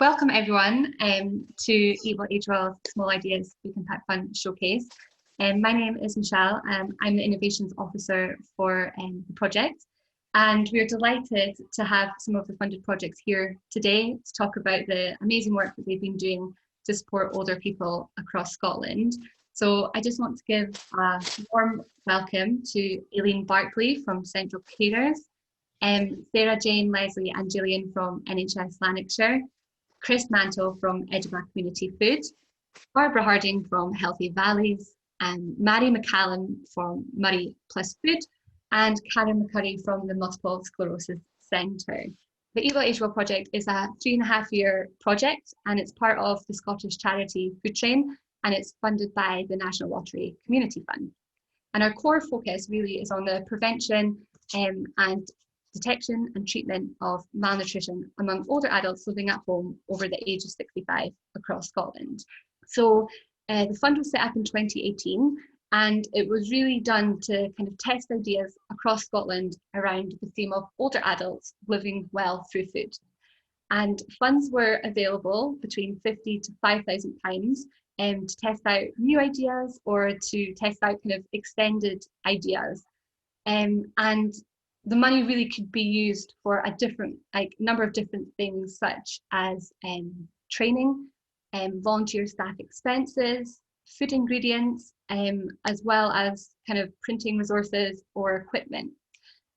Welcome everyone to Eat What Age Well Small Ideas Big Impact Fund Showcase. My name is Michelle. I'm the Innovations Officer for the project, and we're delighted to have some of the funded projects here today to talk about the amazing work that they've been doing to support older people across Scotland. So I just want to give a warm welcome to Aileen Barclay from Central Carers, Sarah Jane, Leslie and Gillian from NHS Lanarkshire, Chris Mantle from Edinburgh Community Food, Barbara Harding from Healthy Valleys, Mary McCallum from Moray Plus Food, and Karen McCurry from the Multiple Sclerosis Centre. The Eat What Age Well project is a 3.5-year project, and it's part of the Scottish charity Food Train, and it's funded by the National Lottery Community Fund. And our core focus really is on the prevention and detection and treatment of malnutrition among older adults living at home over the age of 65 across Scotland. So the fund was set up in 2018, and it was really done to kind of test ideas across Scotland around the theme of older adults living well through food. And funds were available between £50,000 to £5,000 to test out new ideas or to test out kind of extended ideas. And the money really could be used for a number of different things, such as training, volunteer staff expenses, food ingredients, as well as kind of printing resources or equipment.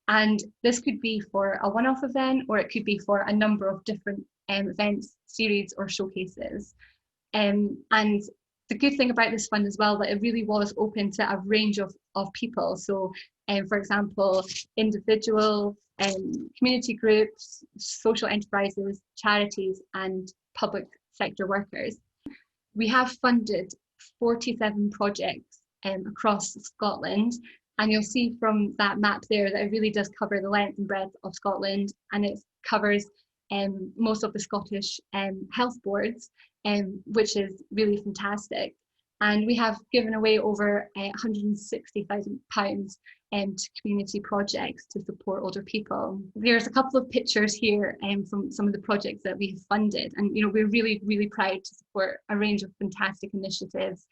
And this could be for a one-off event, or it could be for a number of different events, series or showcases. And the good thing about this fund as well, that it really was open to a range of people. So for example, individuals, community groups, social enterprises, charities and public sector workers. We have funded 47 projects across Scotland, and you'll see from that map there that it really does cover the length and breadth of Scotland, and it covers most of the Scottish health boards, which is really fantastic. And we have given away over £160,000 to community projects to support older people. There's a couple of pictures here from some of the projects that we have funded, and we're really, really proud to support a range of fantastic initiatives.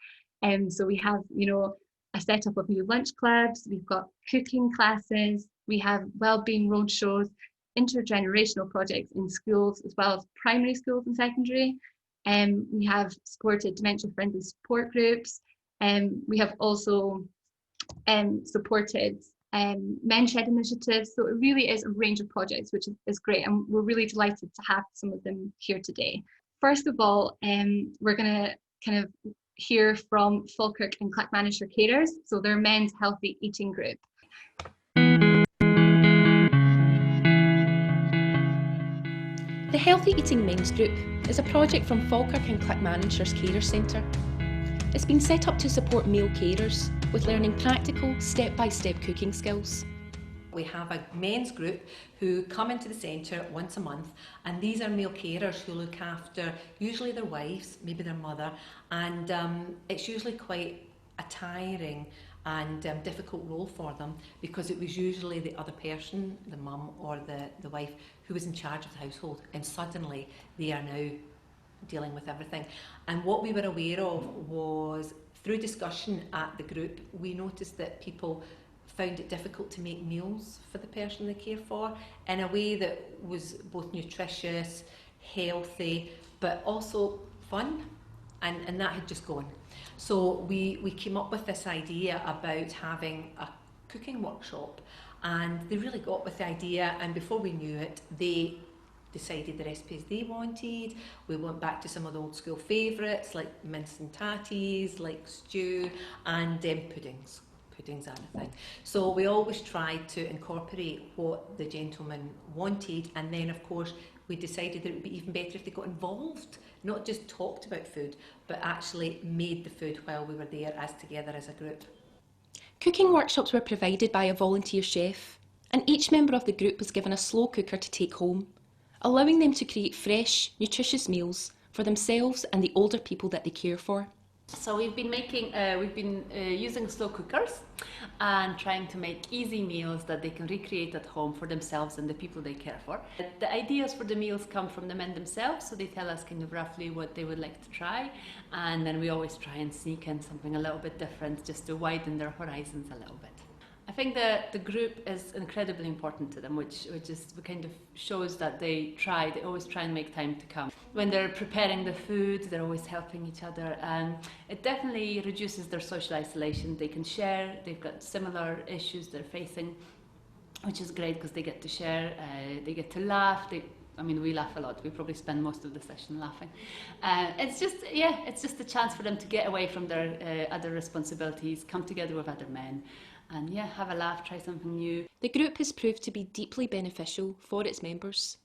So we have a setup of new lunch clubs, we've got cooking classes, we have wellbeing roadshows, intergenerational projects in schools as well as primary schools and secondary. We have supported dementia-friendly support groups. We have also supported men's shed initiatives. So it really is a range of projects, which is great. And we're really delighted to have some of them here today. First of all, we're going to kind of hear from Falkirk and Clackmannanshire Carers. So they're men's healthy eating group. The Healthy Eating Men's Group is a project from Falkirk and Clackmannanshire Carers Centre. It's been set up to support male carers with learning practical, step-by-step cooking skills. We have a men's group who come into the centre once a month, and these are male carers who look after usually their wives, maybe their mother, and it's usually quite a tiring and difficult role for them, because it was usually the other person, the mum or the wife, who was in charge of the household, and suddenly they are now dealing with everything. And what we were aware of was, through discussion at the group, we noticed that people found it difficult to make meals for the person they care for in a way that was both nutritious, healthy, but also fun, and that had just gone. So we came up with this idea about having a cooking workshop, and they really got with the idea, and before we knew it, they decided the recipes they wanted. We went back to some of the old school favourites like mince and tatties, like stew, and puddings. Puddings are a thing. So we always tried to incorporate what the gentleman wanted, and then of course we decided that it would be even better if they got involved, not just talked about food, but actually made the food while we were there together as a group. Cooking workshops were provided by a volunteer chef, and each member of the group was given a slow cooker to take home, allowing them to create fresh, nutritious meals for themselves and the older people that they care for. So we've been using slow cookers and trying to make easy meals that they can recreate at home for themselves and the people they care for. The ideas for the meals come from the men themselves, so they tell us kind of roughly what they would like to try, and then we always try and sneak in something a little bit different just to widen their horizons a little bit. I think that the group is incredibly important to them, which kind of shows that they always try and make time to come. When they're preparing the food, they're always helping each other, and it definitely reduces their social isolation. They can share, they've got similar issues they're facing, which is great because they get to share, they get to laugh. We laugh a lot. We probably spend most of the session laughing. It's just a chance for them to get away from their other responsibilities, come together with other men, and have a laugh, try something new. The group has proved to be deeply beneficial for its members.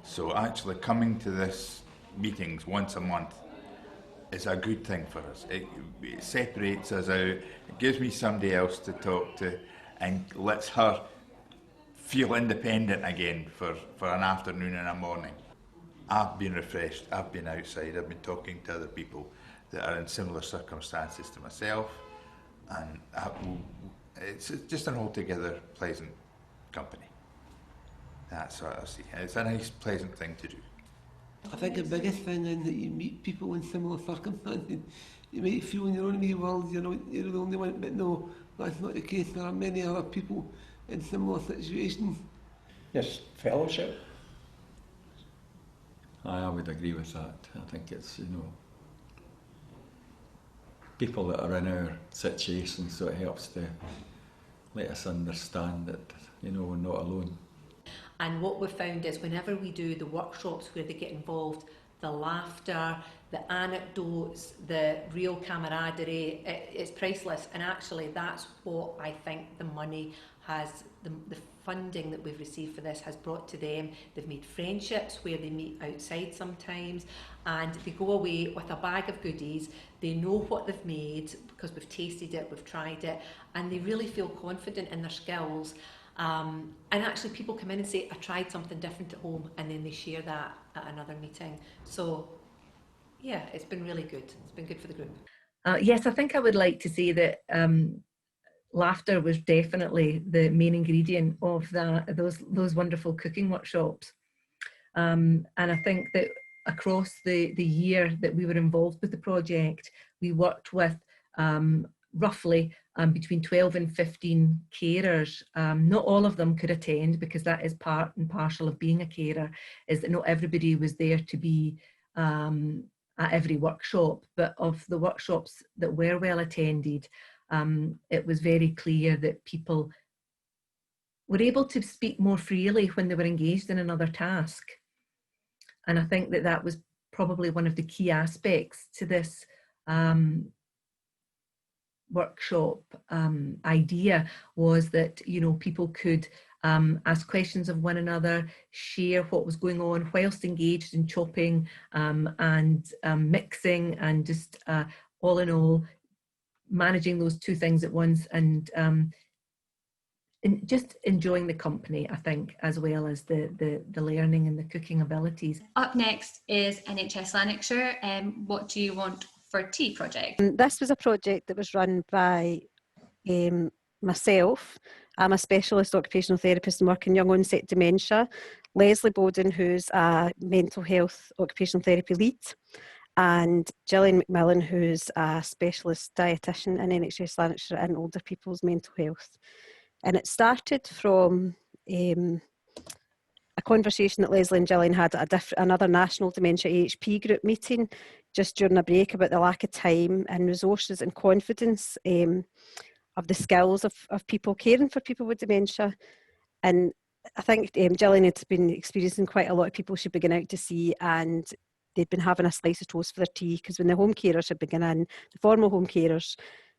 So actually coming to this meetings once a month is a good thing for us. It separates us out, it gives me somebody else to talk to and lets her feel independent again for an afternoon and a morning. I've been refreshed, I've been outside, I've been talking to other people that are in similar circumstances to myself, and it's just an altogether pleasant company. That's what I see. It's a nice, pleasant thing to do. I think the biggest thing is that you meet people in similar circumstances. You might feel in your own wee world you're the only one, but no, that's not the case. There are many other people in similar situations. Yes, fellowship. I would agree with that. I think it's, people that are in our situation, so it helps to let us understand that, we're not alone. And what we've found is whenever we do the workshops where they get involved, the laughter, the anecdotes, the real camaraderie, it's priceless. And actually that's what I think the money has, the funding that we've received for this has brought to them. They've made friendships where they meet outside sometimes, and they go away with a bag of goodies. They know what they've made because we've tasted it, we've tried it, and they really feel confident in their skills. And actually people come in and say, I tried something different at home, and then they share that at another meeting. So yeah, it's been really good. It's been good for the group. Yes, I think I would like to say that laughter was definitely the main ingredient of those wonderful cooking workshops. And I think that across the year that we were involved with the project, we worked with roughly between 12 and 15 carers. Not all of them could attend, because that is part and parcel of being a carer, is that not everybody was there to be at every workshop. But of the workshops that were well attended, it was very clear that people were able to speak more freely when they were engaged in another task. And I think that that was probably one of the key aspects to this workshop idea, was that people could ask questions of one another, share what was going on whilst engaged in chopping and mixing, and just all in all managing those two things at once, and just enjoying the company, I think, as well as the learning and the cooking abilities. Up next is NHS Lanarkshire. What do you want for tea project? This was a project that was run by myself. I'm a specialist occupational therapist and work in young onset dementia. Leslie Bowden, who's a mental health occupational therapy lead, and Gillian McMillan, who's a specialist dietitian in NHS Lanarkshire in older people's mental health. And it started from a conversation that Leslie and Gillian had at another national dementia AHP group meeting just during a break, about the lack of time and resources and confidence of the skills of people caring for people with dementia. And I think Gillian had been experiencing quite a lot of people she'd been out to see, and they'd been having a slice of toast for their tea, because when the home carers had been in, the formal home carers,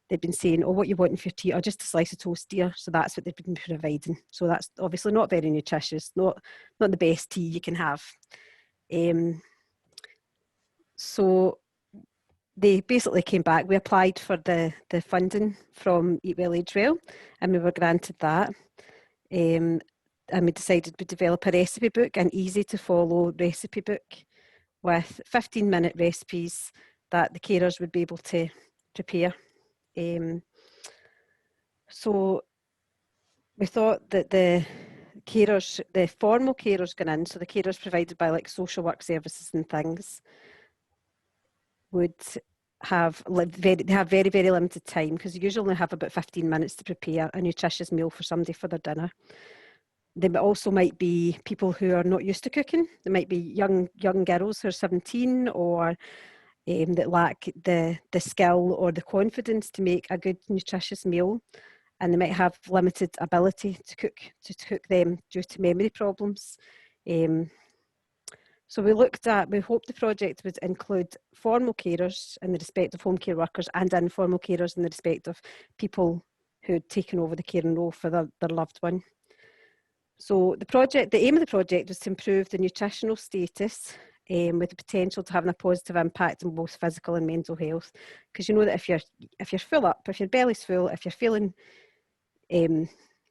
they'd been saying, oh, what you want for your tea? Or just a slice of toast, dear. So that's what they'd been providing. So that's obviously not very nutritious, not the best tea you can have. So they basically came back. We applied for the funding from Eat Well, Age Well, and we were granted that. And we decided we'd develop a recipe book, an easy to follow recipe book with 15-minute recipes that the carers would be able to prepare. So we thought that the formal carers going in, so the carers provided by like social work services and things, would have very, very limited time, because you usually only have about 15 minutes to prepare a nutritious meal for somebody for their dinner. There also might be people who are not used to cooking. There might be young girls who are 17 or that lack the skill or the confidence to make a good nutritious meal, and they might have limited ability to cook them due to memory problems. So we hope the project would include formal carers in the respect of home care workers and informal carers in the respect of people who had taken over the caring role for their loved one. So the aim of the project was to improve the nutritional status with the potential to having a positive impact on both physical and mental health. Because you know that if you're full up, if your belly's full, if you're feeling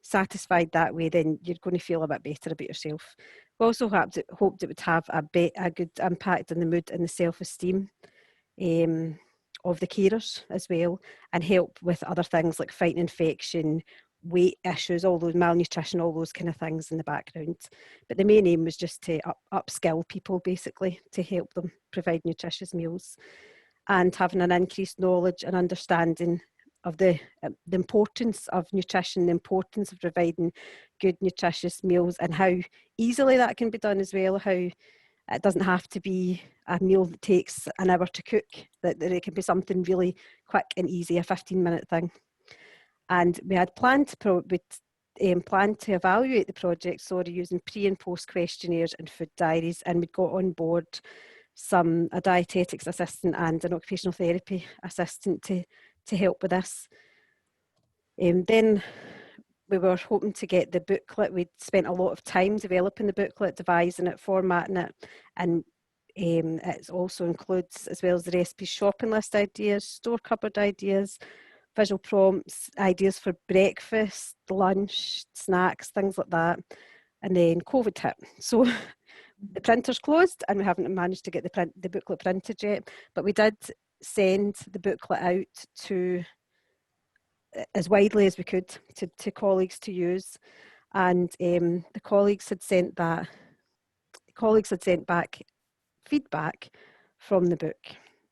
satisfied that way, then you're going to feel a bit better about yourself. We also hoped it would have a good impact on the mood and the self-esteem of the carers as well, and help with other things like fighting infection, weight issues, all those malnutrition, all those kind of things in the background. But the main aim was just to upskill people, basically, to help them provide nutritious meals, and having an increased knowledge and understanding of the importance of nutrition, the importance of providing good nutritious meals, and how easily that can be done as well, how it doesn't have to be a meal that takes an hour to cook, that it can be something really quick and easy, a 15-minute thing. And we had planned to evaluate the project, using pre and post questionnaires and food diaries, and we'd got on board a dietetics assistant and an occupational therapy assistant to help with this. Then we were hoping to get the booklet. We'd spent a lot of time developing the booklet, devising it, formatting it, and it also includes, as well as the recipes, shopping list ideas, store cupboard ideas, visual prompts, ideas for breakfast, lunch, snacks, things like that. And then COVID hit. So the printer's closed and we haven't managed to get the booklet printed yet, but we did send the booklet out to as widely as we could to colleagues to use, and the colleagues had sent back feedback from the book.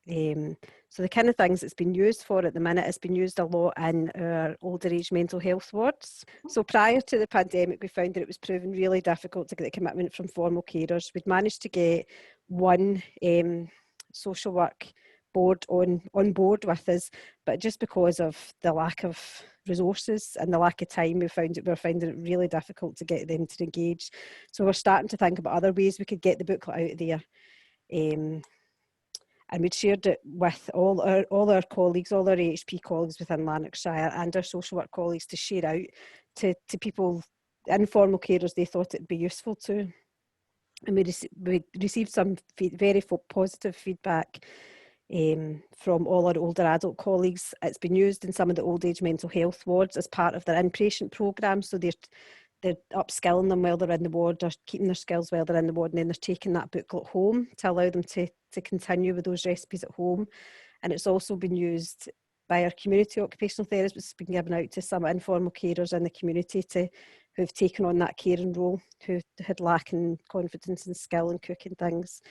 So the kind of things it's been used for at the minute, it's been used a lot in our older age mental health wards. So prior to the pandemic, we found that it was proving really difficult to get the commitment from formal carers. We'd managed to get one social work board on board with us, but just because of the lack of resources and the lack of time, we were finding it really difficult to get them to engage. So we're starting to think about other ways we could get the booklet out there. And we'd shared it with all our colleagues, all our AHP colleagues within Lanarkshire, and our social work colleagues, to share out to people, informal carers they thought it'd be useful to. And we received some very positive feedback from all our older adult colleagues. It's been used in some of the old age mental health wards as part of their inpatient programme, so they're upskilling them while they're in the ward, or keeping their skills while they're in the ward, and then they're taking that booklet home to allow them to continue with those recipes at home. And it's also been used by our community occupational therapists. It's been given out to some informal carers in the community who've taken on that caring role, who had lacking confidence and skill in cooking things.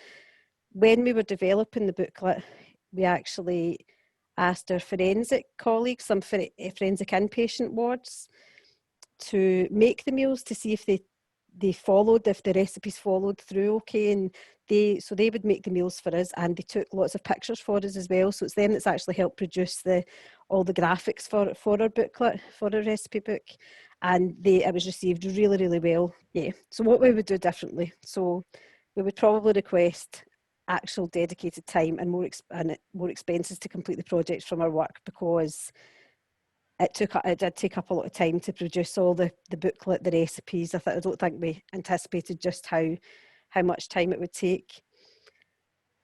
When we were developing the booklet, we actually asked our forensic colleagues, some forensic inpatient wards, to make the meals, to see if if the recipes followed through okay, and they would make the meals for us, and they took lots of pictures for us as well. So it's them that's actually helped produce all the graphics for our booklet, for our recipe book, and it was received really, really well. Yeah. So what we would do differently, so we would probably request actual dedicated time and more expenses to complete the project from our work, because it did take up a lot of time to produce all the booklet, the recipes. I don't think we anticipated just how much time it would take.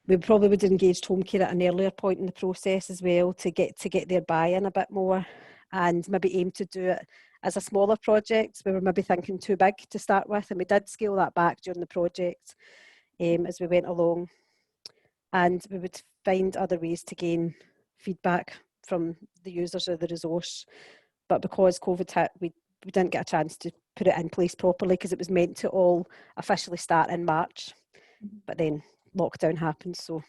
We probably would have engaged home care at an earlier point in the process as well, to get their buy-in a bit more, and maybe aim to do it as a smaller project. We were maybe thinking too big to start with, and we did scale that back during the project as we went along. and we would find other ways to gain feedback from the users of the resource. But because COVID hit, we didn't get a chance to put it in place properly, because it was meant to all officially start in March, but then lockdown happened. So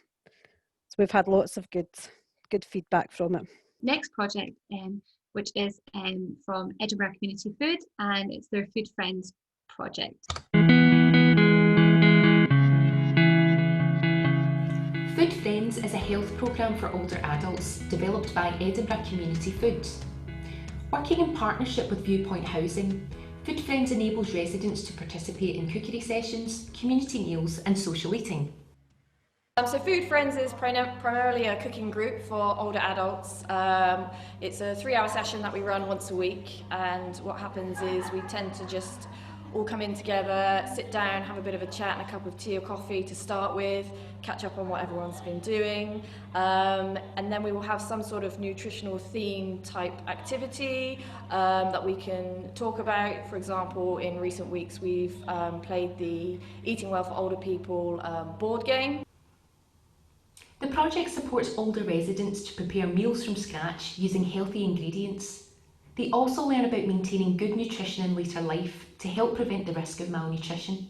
we've had lots of good feedback from it. Next project, which is from Edinburgh Community Food, and it's their Food Friends project. Food Friends is a health programme for older adults developed by Edinburgh Community Food. Working in partnership with Viewpoint Housing, Food Friends enables residents to participate in cookery sessions, community meals and social eating. So Food Friends is primarily a cooking group for older adults. It's a 3-hour session that we run once a week, and what happens is we tend to just all come in together, sit down, have a bit of a chat and a cup of tea or coffee to start with, catch up on what everyone's been doing, and then we will have some sort of nutritional theme type activity that we can talk about. For example, in recent weeks we've played the Eating Well for Older People board game. The project supports older residents to prepare meals from scratch using healthy ingredients. They also learn about maintaining good nutrition in later life to help prevent the risk of malnutrition.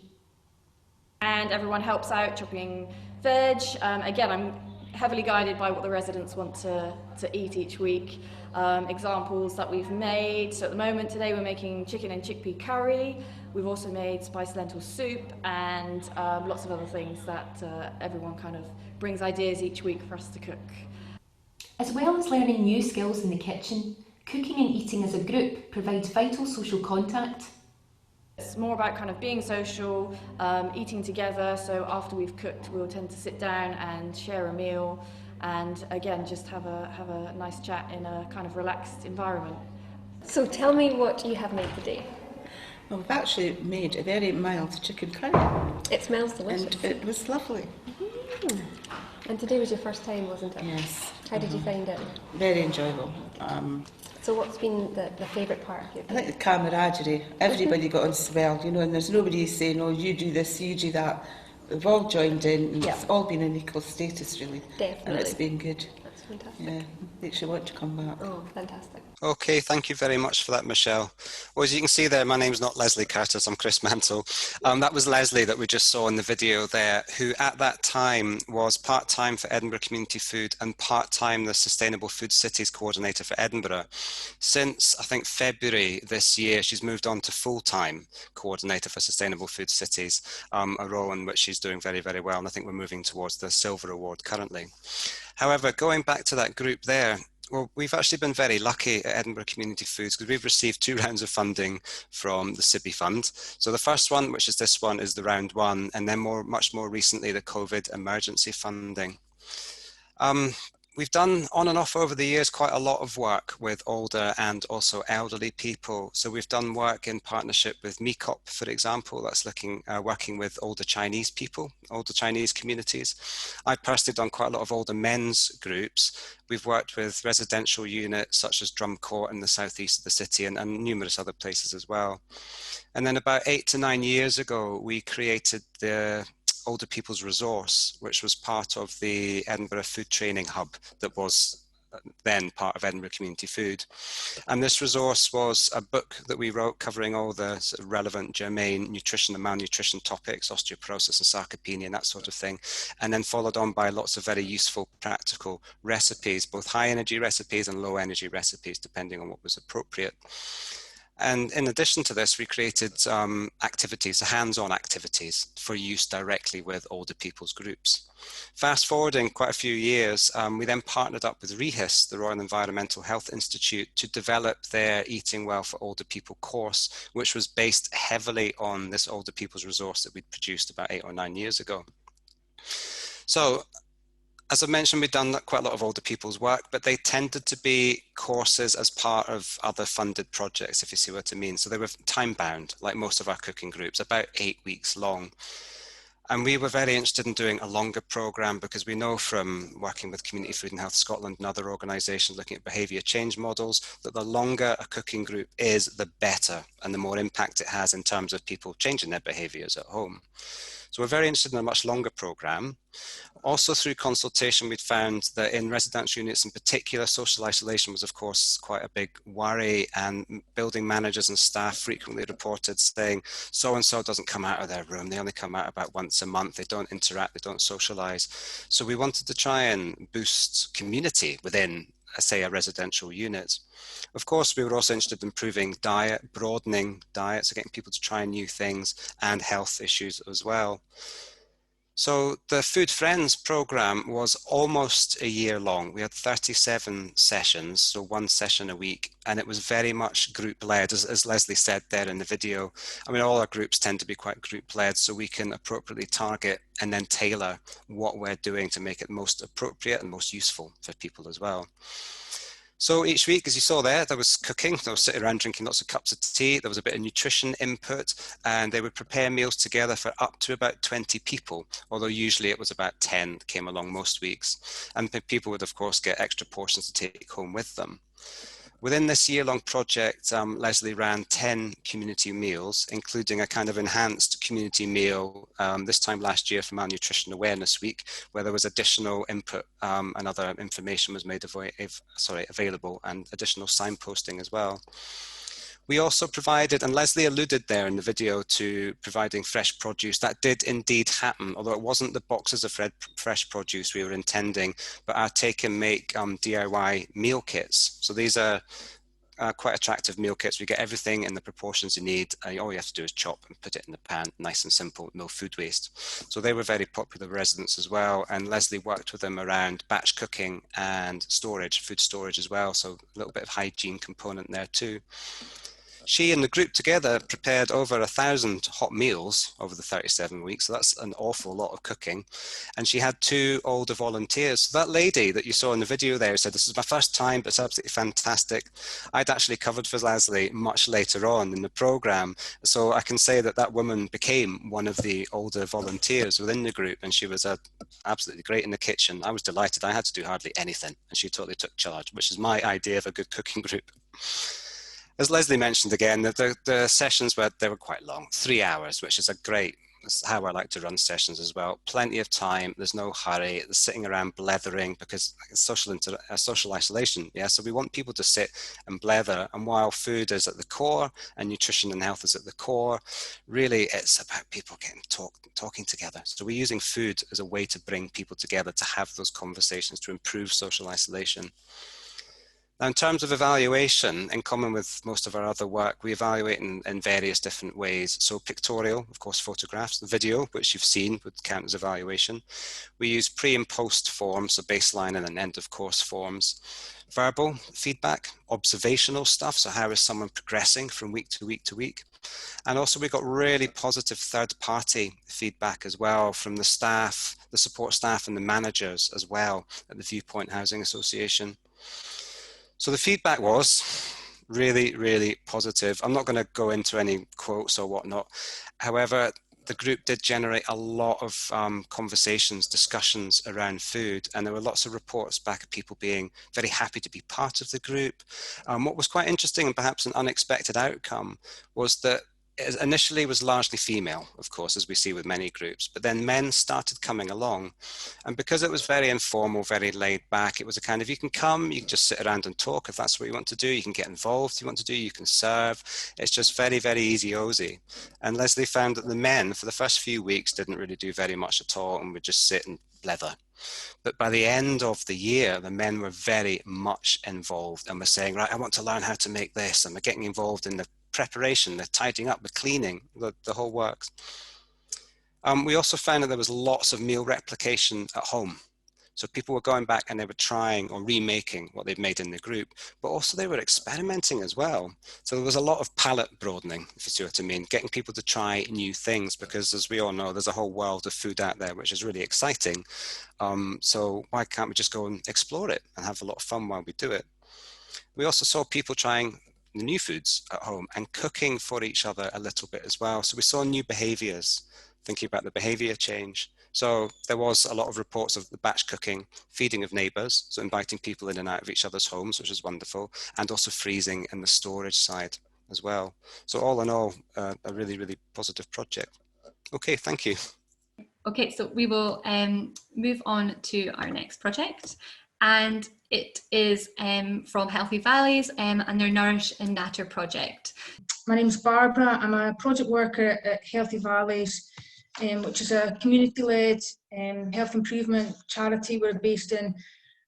And everyone helps out chopping veg. Again, I'm heavily guided by what the residents want to eat each week. Examples that we've made. So at the moment today we're making chicken and chickpea curry. We've also made spiced lentil soup and lots of other things that everyone kind of brings ideas each week for us to cook. As well as learning new skills in the kitchen, cooking and eating as a group provides vital social contact. It's more about kind of being social, eating together. So after we've cooked, we'll tend to sit down and share a meal, and again just have a nice chat in a kind of relaxed environment. So tell me what you have made today. Well, we've actually made a very mild chicken curry. It smells delicious. And it was lovely. Mm. And today was your first time, wasn't it? Yes. How did you find it? Very enjoyable. So what's been the favourite part of your day? I think the camaraderie. Everybody got on swell, you know, and there's nobody saying, oh, you do this, you do that. We've all joined in, and it's all been in equal status, really. Definitely. And it's been good. That's fantastic. Yeah, makes you want to come back. Oh, fantastic. Okay, thank you very much for that, Michelle. Well, as you can see there, my name's not Leslie Curtis, I'm Chris Mantle. That was Leslie that we just saw in the video there, who at that time was part-time for Edinburgh Community Food and part-time the Sustainable Food Cities Coordinator for Edinburgh. Since, I think, February this year, she's moved on to full-time Coordinator for Sustainable Food Cities, a role in which she's doing very, very well, and I think we're moving towards the Silver Award currently. However, going back to that group there, well, we've actually been very lucky at Edinburgh Community Foods because we've received 2 rounds of funding from the CIBI Fund. So the first one, which is this one, is the round 1, and then much more recently, the COVID emergency funding. We've done on and off over the years quite a lot of work with older and also elderly people. So we've done work in partnership with MECOP, for example, that's working with older Chinese people, older Chinese communities. I've personally done quite a lot of older men's groups. We've worked with residential units such as Drum Court in the southeast of the city and numerous other places as well. And then about 8 to 9 years ago, we created the Older People's Resource, which was part of the Edinburgh Food Training Hub that was then part of Edinburgh Community Food. And this resource was a book that we wrote covering all the sort of relevant germane nutrition and malnutrition topics, osteoporosis and sarcopenia and that sort of thing, and then followed on by lots of very useful practical recipes, both high energy recipes and low energy recipes, depending on what was appropriate. And in addition to this, we created activities, hands-on activities for use directly with older people's groups. Fast forwarding quite a few years, we then partnered up with REHIS, the Royal Environmental Health Institute, to develop their Eating Well for Older People course, which was based heavily on this Older People's Resource that we'd produced about 8 or 9 years ago. So, as I mentioned, we've done quite a lot of older people's work, but they tended to be courses as part of other funded projects, if you see what I mean. So they were time bound, like most of our cooking groups, about 8 weeks long. And we were very interested in doing a longer program because we know from working with Community Food and Health Scotland and other organisations looking at behaviour change models that the longer a cooking group is, the better and the more impact it has in terms of people changing their behaviours at home. So we're very interested in a much longer programme. Also through consultation, we'd found that in residential units in particular, social isolation was of course quite a big worry, and building managers and staff frequently reported saying, so-and-so doesn't come out of their room, they only come out about once a month, they don't interact, they don't socialise. So we wanted to try and boost community within, say, a residential unit. Of course, we were also interested in improving diet, broadening diet, so getting people to try new things, and health issues as well. So the Food Friends programme was almost a year long. We had 37 sessions, so one session a week, and it was very much group-led, as Leslie said there in the video. I mean, all our groups tend to be quite group-led, so we can appropriately target and then tailor what we're doing to make it most appropriate and most useful for people as well. So each week, as you saw there was cooking. They were sitting around drinking lots of cups of tea. There was a bit of nutrition input, and they would prepare meals together for up to about 20 people, although usually it was about 10 that came along most weeks. And people would, of course, get extra portions to take home with them. Within this year-long project, Leslie ran 10 community meals, including a kind of enhanced community meal this time last year for Malnutrition Awareness Week, where there was additional input and other information was made available, and additional signposting as well. We also provided, and Leslie alluded there in the video to providing fresh produce. That did indeed happen, although it wasn't the boxes of fresh produce we were intending, but our take and make DIY meal kits. So these are quite attractive meal kits. We get everything in the proportions you need. All you have to do is chop and put it in the pan, nice and simple, no food waste. So they were very popular with residents as well, and Leslie worked with them around batch cooking and storage, food storage as well, so a little bit of hygiene component there too. She and the group together prepared over 1,000 hot meals over the 37 weeks, so that's an awful lot of cooking. And she had 2 older volunteers. So that lady that you saw in the video there said, "This is my first time, but it's absolutely fantastic." I'd actually covered for Leslie much later on in the programme, so I can say that that woman became one of the older volunteers within the group, and she was absolutely great in the kitchen. I was delighted. I had to do hardly anything, and she totally took charge, which is my idea of a good cooking group. As Leslie mentioned again, the sessions were quite long, 3 hours, which is that's how I like to run sessions as well. Plenty of time, there's no hurry, there's sitting around blethering because it's social isolation, yeah? So we want people to sit and blether, and while food is at the core and nutrition and health is at the core, really it's about people getting talking together. So we're using food as a way to bring people together, to have those conversations, to improve social isolation. Now, in terms of evaluation, in common with most of our other work, we evaluate in various different ways. So pictorial, of course, photographs, the video, which you've seen, would count as evaluation. We use pre and post forms, so baseline and then end of course forms. Verbal feedback, observational stuff, so how is someone progressing from week to week to week. And also we got really positive third-party feedback as well from the staff, the support staff and the managers as well at the Viewpoint Housing Association. So the feedback was really, really positive. I'm not going to go into any quotes or whatnot. However, the group did generate a lot of conversations, discussions around food, and there were lots of reports back of people being very happy to be part of the group. What was quite interesting and perhaps an unexpected outcome was that it initially was largely female, of course, as we see with many groups, but then men started coming along. And because it was very informal, very laid back, it was a kind of, you can come, you can just sit around and talk if that's what you want to do, you can get involved if you want to do, you can serve. It's just very, very easy-ozy. And Leslie found that the men, for the first few weeks, didn't really do very much at all and would just sit and blether. But by the end of the year, the men were very much involved and were saying, right, I want to learn how to make this, and we're getting involved in the preparation, the tidying up, the cleaning, the whole works. We also found that there was lots of meal replication at home. So people were going back and they were trying or remaking what they'd made in the group, but also they were experimenting as well. So there was a lot of palate broadening, if you see what I mean, getting people to try new things, because as we all know, there's a whole world of food out there, which is really exciting. So why can't we just go and explore it and have a lot of fun while we do it? We also saw people trying the new foods at home and cooking for each other a little bit as well. So we saw new behaviours, thinking about the behaviour change. So there was a lot of reports of the batch cooking, feeding of neighbours, so inviting people in and out of each other's homes, which is wonderful, and also freezing and the storage side as well. So all in all, a really, really positive project. Okay, thank you. Okay, so we will move on to our next project, and it is from Healthy Valleys and their Nourish and Natter project. My name's Barbara. I'm a project worker at Healthy Valleys, which is a community-led health improvement charity. We're based in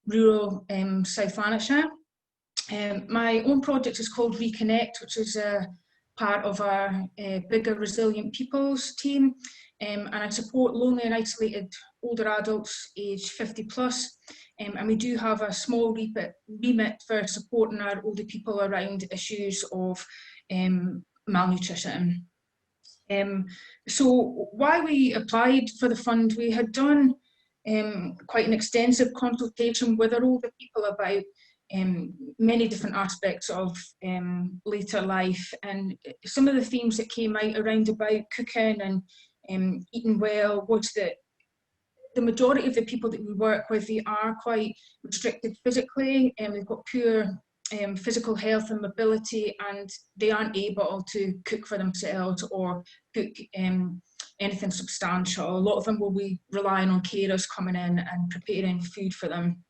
rural South Lanarkshire. My own project is called Reconnect, which is a part of our bigger Resilient Peoples team, and I support lonely and isolated older adults aged 50 plus, and we do have a small remit for supporting our older people around issues of malnutrition. So why we applied for the fund, we had done quite an extensive consultation with our older people about many different aspects of later life, and some of the themes that came out around about cooking and eating well was that the majority of the people that we work with, they are quite restricted physically, and they've got poor physical health and mobility, and they aren't able to cook for themselves or cook anything substantial. A lot of them will be relying on carers coming in and preparing food for them.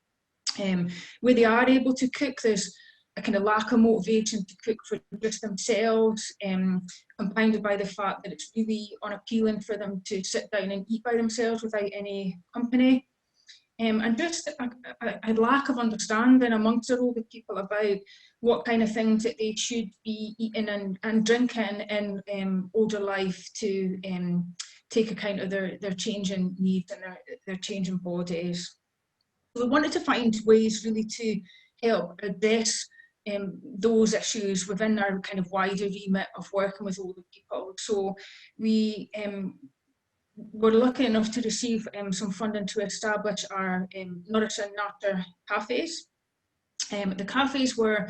Where they are able to cook, there's a kind of lack of motivation to cook for just themselves, compounded by the fact that it's really unappealing for them to sit down and eat by themselves without any company. And just a lack of understanding amongst our older people about what kind of things that they should be eating and drinking in older life to take account of their changing needs and their changing bodies. So we wanted to find ways really to help address those issues within our kind of wider remit of working with older people. So we were lucky enough to receive some funding to establish our Nourish and Natter cafes. The cafes were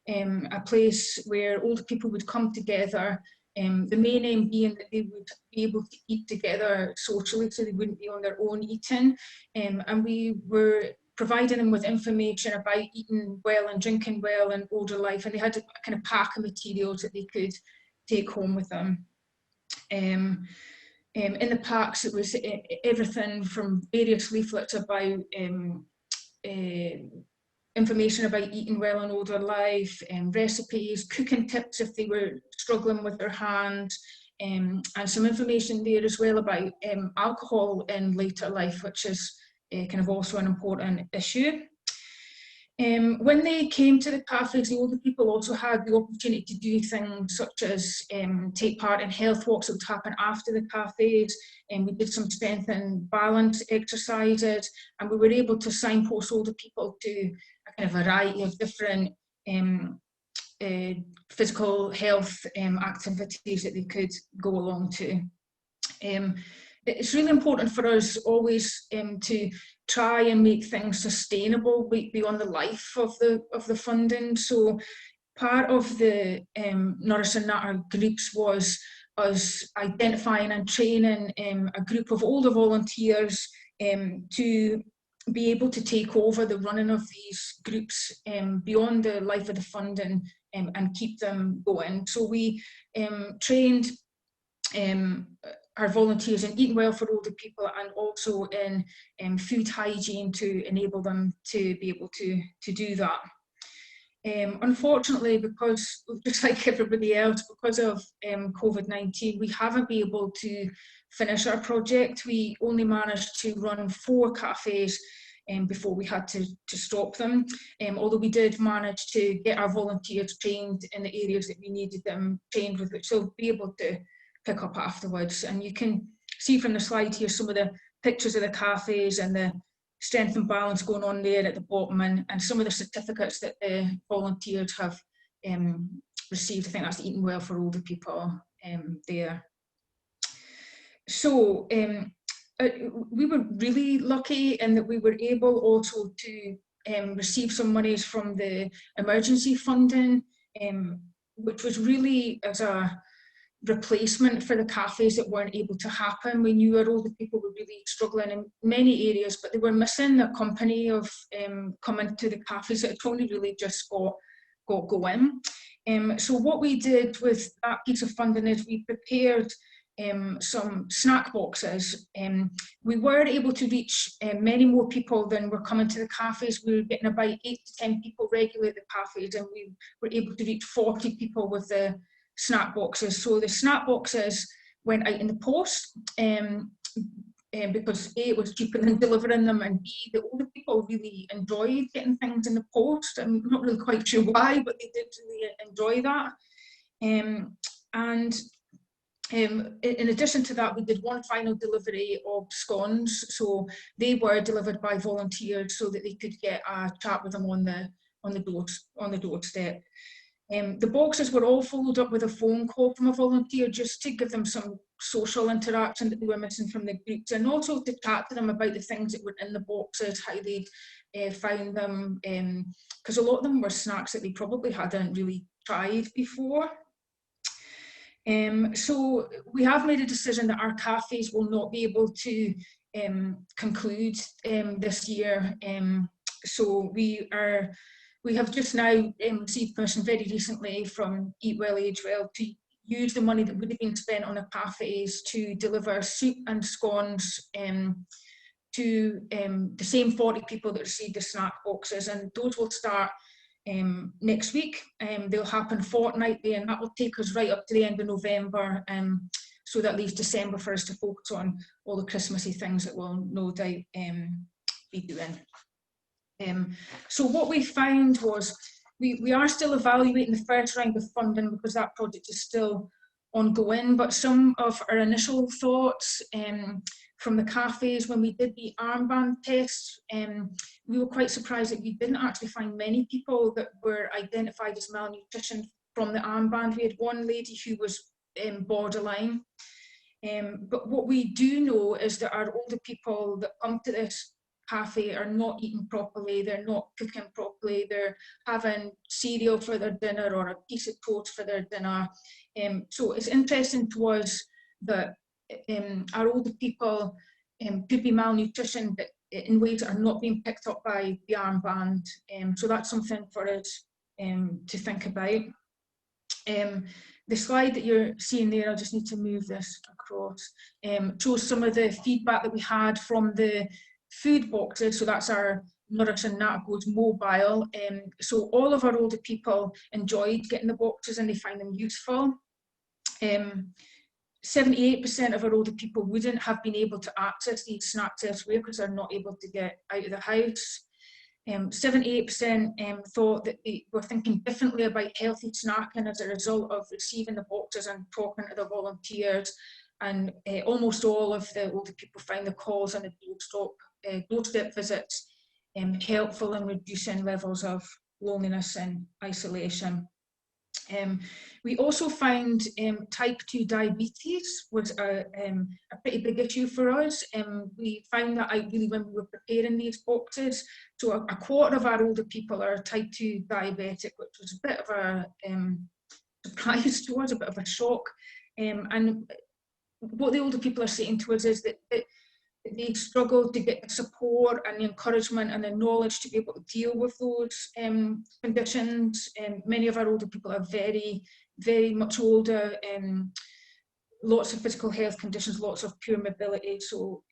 a place where older people would come together, the main aim being that they would be able to eat together socially, so they wouldn't be on their own eating, and we were providing them with information about eating well and drinking well in older life, and they had a kind of pack of materials that they could take home with them. In the packs, it was everything from various leaflets about information about eating well in older life, recipes, cooking tips if they were struggling with their hands, and some information there as well about alcohol in later life, which is kind of also an important issue. When they came to the cafes, the older people also had the opportunity to do things such as take part in health walks that would happen after the cafes, and we did some strength and balance exercises, and we were able to signpost older people to a kind of variety of different physical health activities that they could go along to. It's really important for us always to try and make things sustainable beyond the life of the funding. So part of the Nourish and Natter groups was us identifying and training a group of older volunteers to be able to take over the running of these groups beyond the life of the funding and keep them going. So we trained our volunteers in eating well for older people, and also in food hygiene to enable them to be able to do that. Unfortunately, because just like everybody else, because of COVID-19, we haven't been able to finish our project. We only managed to run 4 cafes before we had to stop them, although we did manage to get our volunteers trained in the areas that we needed them trained with, which they'll be able to pick up afterwards. And you can see from the slide here some of the pictures of the cafes and the strength and balance going on there at the bottom, and some of the certificates that the volunteers have received. I think that's eating well for older people there. So we were really lucky in that we were able also to receive some monies from the emergency funding, which was really as a replacement for the cafes that weren't able to happen. We knew our older people were really struggling in many areas, but they were missing the company of coming to the cafes that had only really just got going. So what we did with that piece of funding is we prepared some snack boxes. We were able to reach many more people than were coming to the cafes. We were getting about 8 to 10 people regularly at the cafes, and we were able to reach 40 people with the snack boxes. So the snack boxes went out in the post because A, it was cheaper than delivering them, and B, the older people really enjoyed getting things in the post. I'm not really quite sure why, but they did really enjoy that. In addition to that, we did one final delivery of scones. So they were delivered by volunteers so that they could get a chat with them on the doorstep. The boxes were all followed up with a phone call from a volunteer just to give them some social interaction that they were missing from the groups, and also to chat to them about the things that were in the boxes, how they found them, because a lot of them were snacks that they probably hadn't really tried before. So we have made a decision that our cafes will not be able to conclude this year. So we have just now received permission very recently from Eat Well, Age Well to use the money that would have been spent on the cafes to deliver soup and scones to the same 40 people that received the snack boxes, and those will start next week. They'll happen fortnightly, and that will take us right up to the end of November. So that leaves December for us to focus on all the Christmassy things that we'll no doubt be doing. So what we found was we are still evaluating the first round of funding because that project is still ongoing, but some of our initial thoughts from the cafes when we did the armband tests, we were quite surprised that we didn't actually find many people that were identified as malnutrition from the armband. We had one lady who was borderline, but what we do know is that our older people that come to this cafe are not eating properly, they're not cooking properly, they're having cereal for their dinner or a piece of toast for their dinner. So it's interesting to us that our older people could be malnutrition, but in ways that are not being picked up by the armband. So that's something for us to think about. The slide that you're seeing there, I just need to move this across, shows some of the feedback that we had from the food boxes. So that's our Nourish and Nat Goes mobile. So all of our older people enjoyed getting the boxes and they find them useful. 78% of our older people wouldn't have been able to access these snacks elsewhere because they're not able to get out of the house. 78% thought that they were thinking differently about healthy snacking as a result of receiving the boxes and talking to the volunteers. And almost all of the older people found the calls and the doorstep visits helpful in reducing levels of loneliness and isolation. We also found type 2 diabetes was a pretty big issue for us. We found that out really when we were preparing these boxes. So a quarter of our older people are type 2 diabetic, which was a bit of a surprise to us, a bit of a shock. And what the older people are saying to us is that they struggle to get the support and the encouragement and the knowledge to be able to deal with those conditions. Many of our older people are very, very much older, lots of physical health conditions, lots of poor mobility. So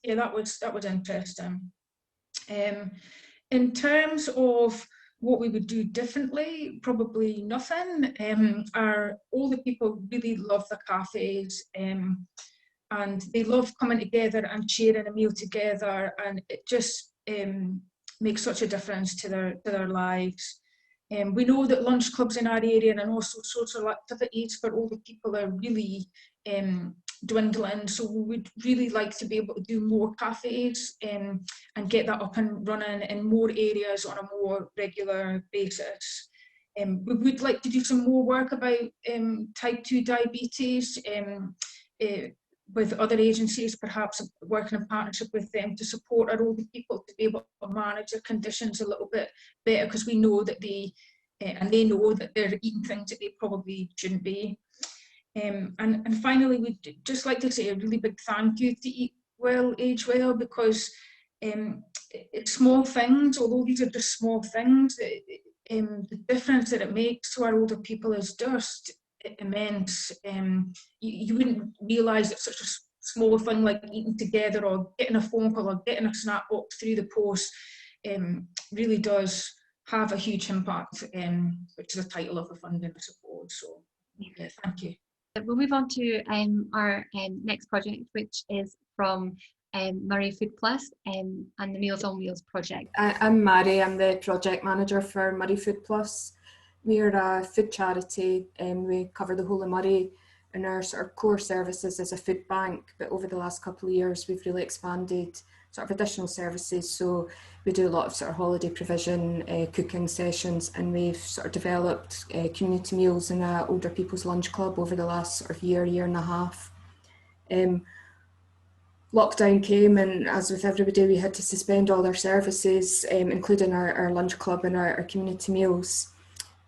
yeah, that was interesting. In terms of what we would do differently, probably nothing. Our older people really love the cafes. And they love coming together and sharing a meal together, and it just makes such a difference to their lives. We know that lunch clubs in our area and also social activities for older people are really dwindling, so we would really like to be able to do more cafes and get that up and running in more areas on a more regular basis. We would like to do some more work about type 2 diabetes, with other agencies, perhaps working in partnership with them to support our older people to be able to manage their conditions a little bit better, because we know that they know that they're eating things that they probably shouldn't be. And finally, we'd just like to say a really big thank you to Eat Well, Age Well, because it's small things, although these are just small things, the difference that it makes to our older people is just immense. You wouldn't realise it's such a small thing like eating together or getting a phone call or getting a snack box through the post really does have a huge impact, which is the title of the funding, I suppose. So, yeah, thank you. We'll move on to our next project, which is from Moray Food Plus and the Meals on Wheels project. I'm Mary, I'm the project manager for Moray Food Plus. We're a food charity and we cover the whole of Moray, and our sort of core services is a food bank, but over the last couple of years we've really expanded sort of additional services. So we do a lot of sort of holiday provision, cooking sessions, and we've sort of developed community meals in an older people's lunch club over the last sort of year and a half. Lockdown came, and as with everybody, we had to suspend all our services, including our lunch club and our community meals.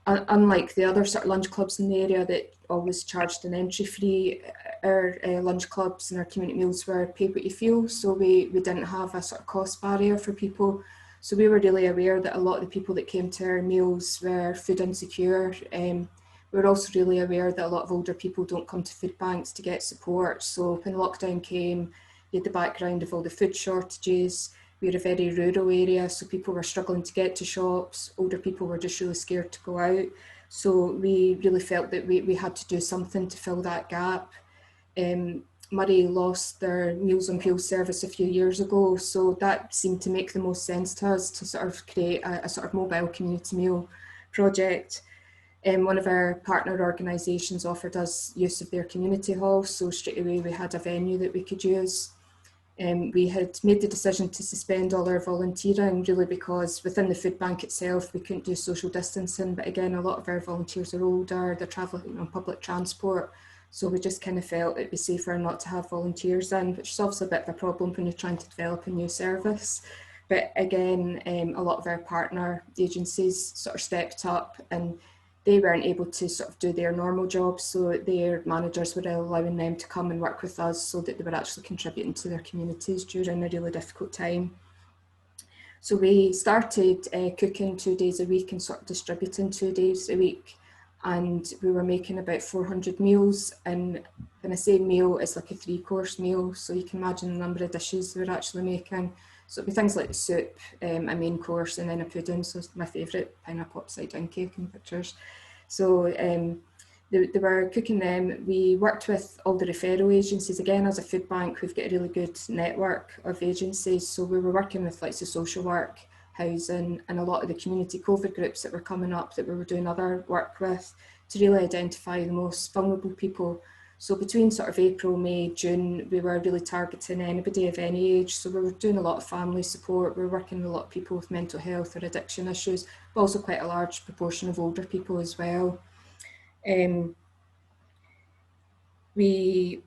Unlike the other sort of lunch clubs in the area that always charged an entry fee, our lunch clubs and our community meals were pay what you feel, so we didn't have a sort of cost barrier for people. So we were really aware that a lot of the people that came to our meals were food insecure. We were also really aware that a lot of older people don't come to food banks to get support. So when lockdown came, you had the background of all the food shortages. We're a very rural area, so people were struggling to get to shops. Older people were just really scared to go out. So we really felt that we had to do something to fill that gap. Moray lost their Meals on Wheels service a few years ago, so that seemed to make the most sense to us to sort of create a sort of mobile community meal project. One of our partner organisations offered us use of their community hall, so straight away we had a venue that we could use. We had made the decision to suspend all our volunteering, really because within the food bank itself we couldn't do social distancing, but again a lot of our volunteers are older, they're travelling on public transport, so we just kind of felt it'd be safer not to have volunteers in, which is obviously a bit of a problem when you're trying to develop a new service. But again, a lot of our partner agencies sort of stepped up, and they weren't able to sort of do their normal jobs, so their managers were allowing them to come and work with us so that they were actually contributing to their communities during a really difficult time. So we started cooking 2 days a week and sort of distributing 2 days a week, and we were making about 400 meals, and when I say meal, it's like a 3-course meal, so you can imagine the number of dishes we were actually making. So it'd be things like soup, a main course, and then a pudding. So it's my favourite, pineapple upside down cake in pictures. So they were cooking them. We worked with all the referral agencies. Again, as a food bank, we've got a really good network of agencies. So we were working with like the social work, housing, and a lot of the community COVID groups that were coming up that we were doing other work with to really identify the most vulnerable people. So between sort of April, May, June, we were really targeting anybody of any age. So we were doing a lot of family support. We were working with a lot of people with mental health or addiction issues, but also quite a large proportion of older people as well. We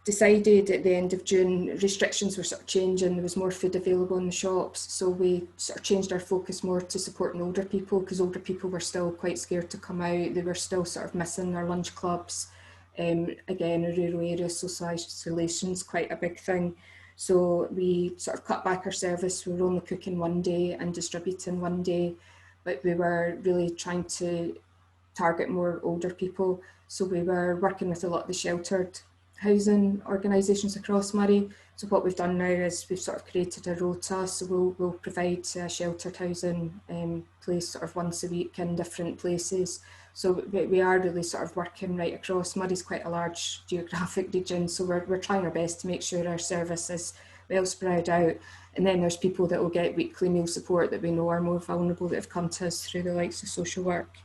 decided at the end of June, restrictions were sort of changing. There was more food available in the shops. So we sort of changed our focus more to supporting older people, because older people were still quite scared to come out. They were still sort of missing their lunch clubs. Again, in rural areas, social isolation is quite a big thing. So we sort of cut back our service. We were only cooking 1 day and distributing 1 day, but we were really trying to target more older people. So we were working with a lot of the sheltered housing organisations across Moray. So what we've done now is we've sort of created a rota, so we'll provide a sheltered housing place sort of once a week in different places. So we are really sort of working right across. Moray's quite a large geographic region, so we're trying our best to make sure our service is well spread out. And then there's people that will get weekly meal support that we know are more vulnerable that have come to us through the likes of social work.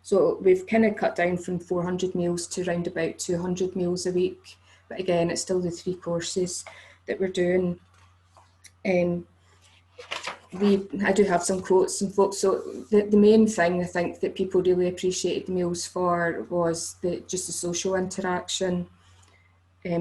So we've kind of cut down from 400 meals to around about 200 meals a week. But again, it's still the 3 courses that we're doing. I do have some quotes from folks. So the main thing I think that people really appreciated the meals for was just the social interaction.